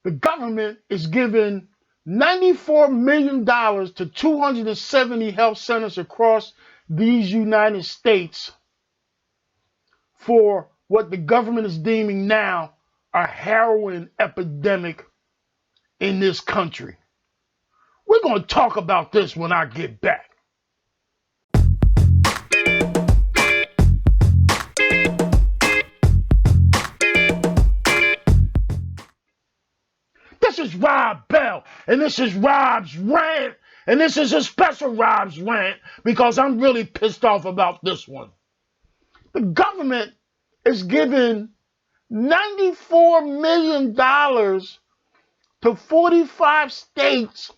The government is giving $94 million to 270 health centers across these United States for what the government is deeming now a heroin epidemic in this country. We're going to talk about this when I get back. This is Rob Bell, and this is Rob's Rant, and this is a special Rob's Rant because I'm really pissed off about this one. The government is giving $94 million to 45 states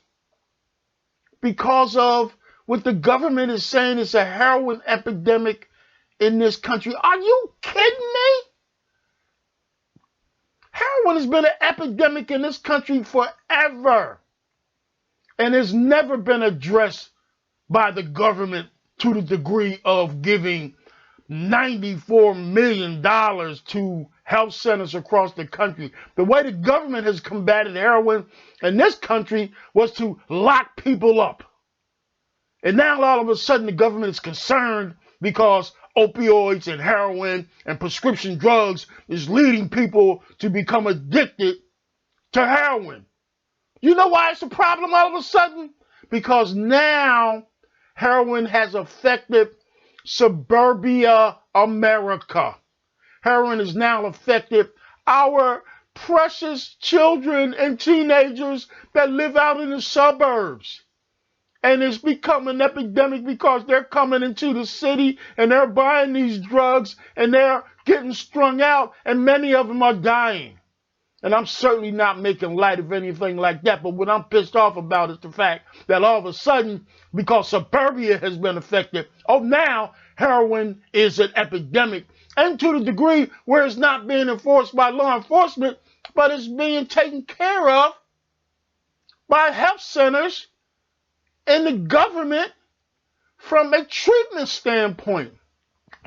because of what the government is saying is a heroin epidemic in this country. Are you kidding me? Heroin has been an epidemic in this country forever and has never been addressed by the government to the degree of giving $94 million to health centers across the country. The way the government has combated heroin in this country was to lock people up. And now all of a sudden the government is concerned because opioids and heroin and prescription drugs is leading people to become addicted to heroin. You know why it's a problem all of a sudden? Because now heroin has affected suburbia America. Heroin has now affected our precious children and teenagers that live out in the suburbs. And it's become an epidemic because they're coming into the city and they're buying these drugs and they're getting strung out and many of them are dying. And I'm certainly not making light of anything like that. But what I'm pissed off about is the fact that all of a sudden, because suburbia has been affected, now heroin is an epidemic. And to the degree where it's not being enforced by law enforcement, but it's being taken care of by health centers and the government from a treatment standpoint.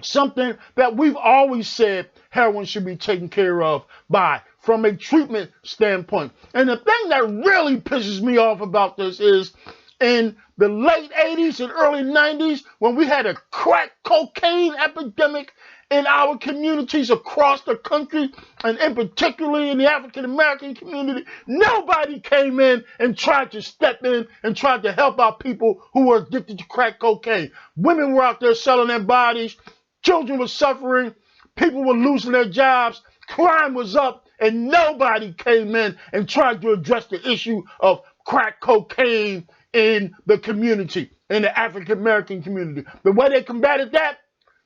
Something that we've always said heroin should be taken care of by from a treatment standpoint. And the thing that really pisses me off about this is in the late 80s and early 90s, when we had a crack cocaine epidemic in our communities across the country, and in particularly in the African American community, nobody came in and tried to step in and tried to help out people who were addicted to crack cocaine. Women were out there selling their bodies, children were suffering, people were losing their jobs, crime was up, and nobody came in and tried to address the issue of crack cocaine in the community, in the African American community. The way they combated that,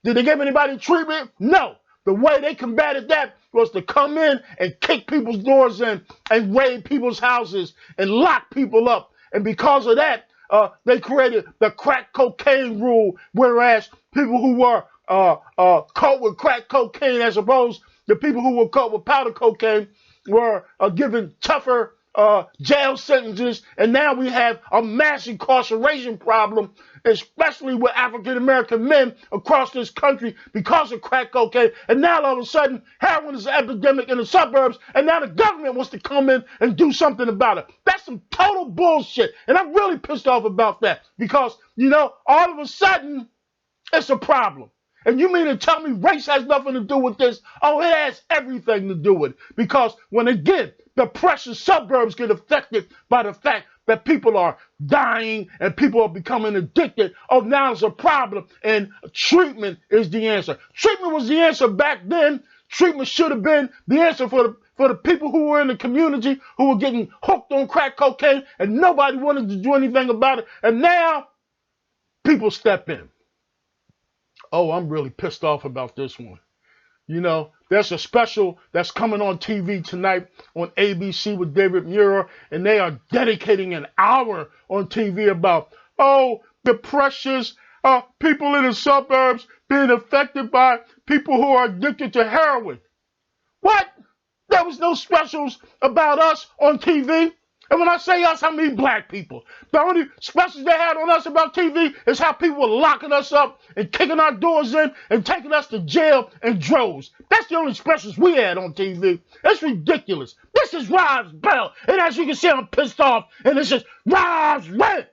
did they give anybody treatment? No. The way they combated that was to come in and kick people's doors in and raid people's houses and lock people up. And because of that, they created the crack cocaine rule, whereas people who were caught with crack cocaine as opposed to people who were caught with powder cocaine were given tougher jail sentences, and now we have a mass incarceration problem, especially with African American men across this country because of crack cocaine. And now all of a sudden, heroin is an epidemic in the suburbs, and now the government wants to come in and do something about it. That's some total bullshit, and I'm really pissed off about that because, all of a sudden, it's a problem. And you mean to tell me race has nothing to do with this? Oh, it has everything to do with it. Because when, again, the precious suburbs get affected by the fact that people are dying and people are becoming addicted, now it's a problem. And treatment is the answer. Treatment was the answer back then. Treatment should have been the answer for the people who were in the community who were getting hooked on crack cocaine and nobody wanted to do anything about it. And now people step in. Oh, I'm really pissed off about this one. There's a special that's coming on TV tonight on ABC with David Muir, and they are dedicating an hour on TV about, the precious people in the suburbs being affected by people who are addicted to heroin. What? There was no specials about us on TV. And when I say us, I mean black people. The only specials they had on us about TV is how people were locking us up and kicking our doors in and taking us to jail in droves. That's the only specials we had on TV. It's ridiculous. This is Rob's Bell. And as you can see, I'm pissed off. And it's just Rob's Rant.